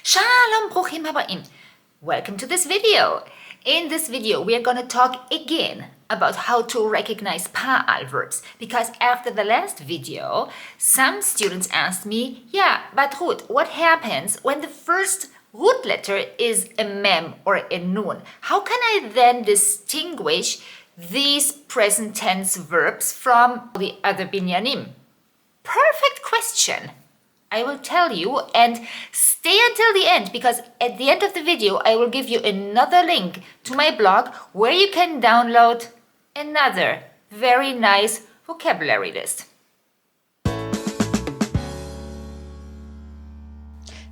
Shalom, Bruchim Habaim. Welcome to this video. In this video, we are going to talk again about how to recognize Pa'al verbs, because after the last video, some students asked me, yeah, but Ruth, what happens when the first root letter is a mem or a nun? How can I then distinguish these present tense verbs from the other binyanim? Perfect question. I will tell you, and stay until the end, because at the end of the video I will give you another link to my blog where you can download another very nice vocabulary list.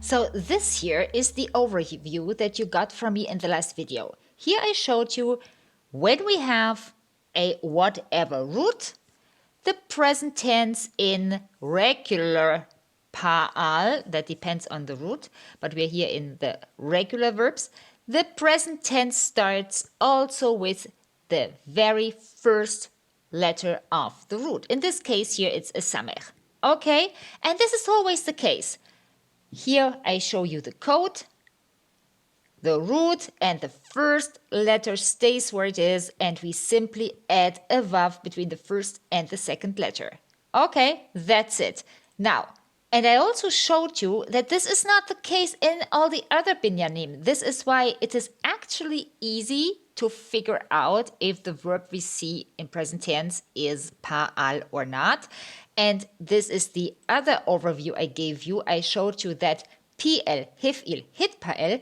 So this here is the overview that you got from me in the last video. Here I showed you when we have a whatever root, the present tense in regular Pa'al, that depends on the root, but we're here in the regular verbs. The present tense starts also with the very first letter of the root. In this case here it's a samech. Okay, and this is always the case. Here I show you the code. The root and the first letter stays where it is, and we simply add a vav between the first and the second letter. Okay, that's it. Now, and I also showed you that this is not the case in all the other binyanim. This is why it is actually easy to figure out if the verb we see in present tense is pa'al or not. And this is the other overview I gave you. I showed you that pl, hif'il, hitpa'el,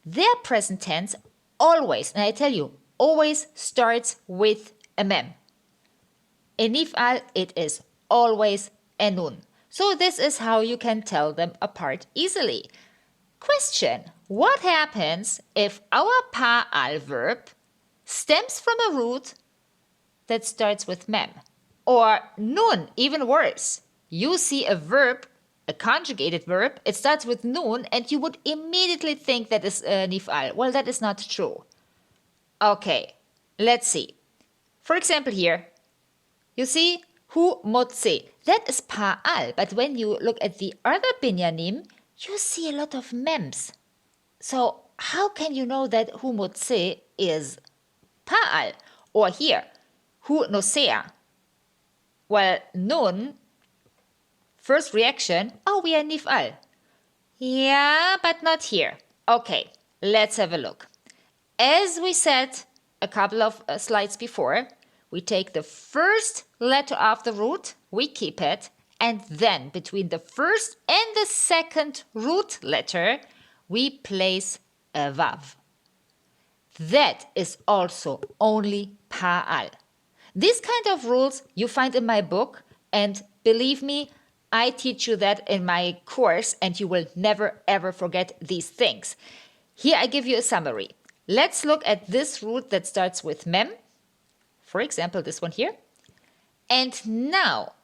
their present tense always, and I tell you, always starts with a mem. In nif'al, it is always a nun. So this is how you can tell them apart easily. Question: what happens if our pa'al verb stems from a root that starts with mem? Or nun, even worse. You see a verb, a conjugated verb, it starts with nun, and you would immediately think that is nif'al. Well, that is not true. Okay, let's see. For example here, you see, hu motze. That is pa'al, but when you look at the other binyanim, you see a lot of mems. So how can you know that hu motze is pa'al? Or here, hu nosea. Well, nun, first reaction, oh, we are nif'al. Yeah, but not here. Okay, let's have a look. As we said a couple of slides before, we take the first letter of the root, we keep it, and then between the first and the second root letter, we place a vav. That is also only pa'al. These kind of rules you find in my book, and believe me, I teach you that in my course, and you will never ever forget these things. Here I give you a summary. Let's look at this root that starts with mem. For example, this one here. And now,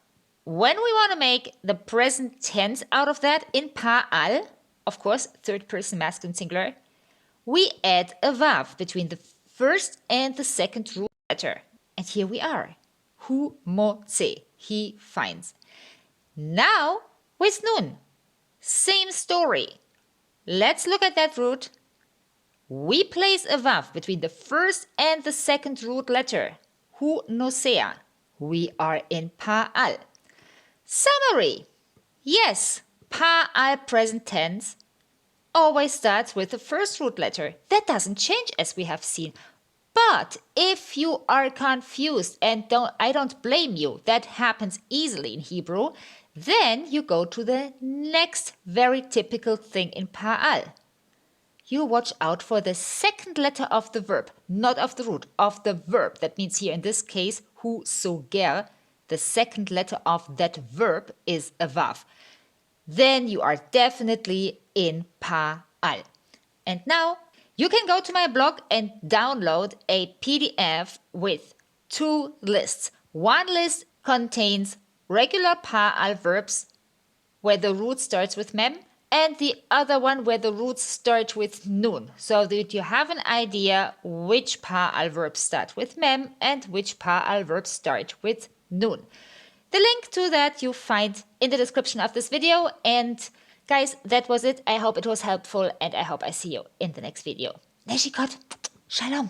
when we want to make the present tense out of that in pa'al, of course, third person masculine singular, we add a vav between the first and the second root letter. And here we are. Hu motze, he finds. Now, with nun, same story. Let's look at that root. We place a vav between the first and the second root letter. Hu nosea. We are in pa'al. Summary. Yes, pa'al present tense always starts with the first root letter. That doesn't change, as we have seen. But if you are confused, and I don't blame you, that happens easily in Hebrew, then you go to the next very typical thing in pa'al. You watch out for the second letter of the verb, not of the root, of the verb. That means here in this case, hu soger, the second letter of that verb is a vav. Then you are definitely in pa'al. And now you can go to my blog and download a PDF with two lists. One list contains regular pa'al verbs where the root starts with mem, and the other one where the roots start with nun, so that you have an idea which pa'al verbs start with mem and which pa'al verbs start with nun. The link to that you find in the description of this video, and Guys, that was it. I hope it was helpful and I hope I see you in the next video. Neshikot, shalom.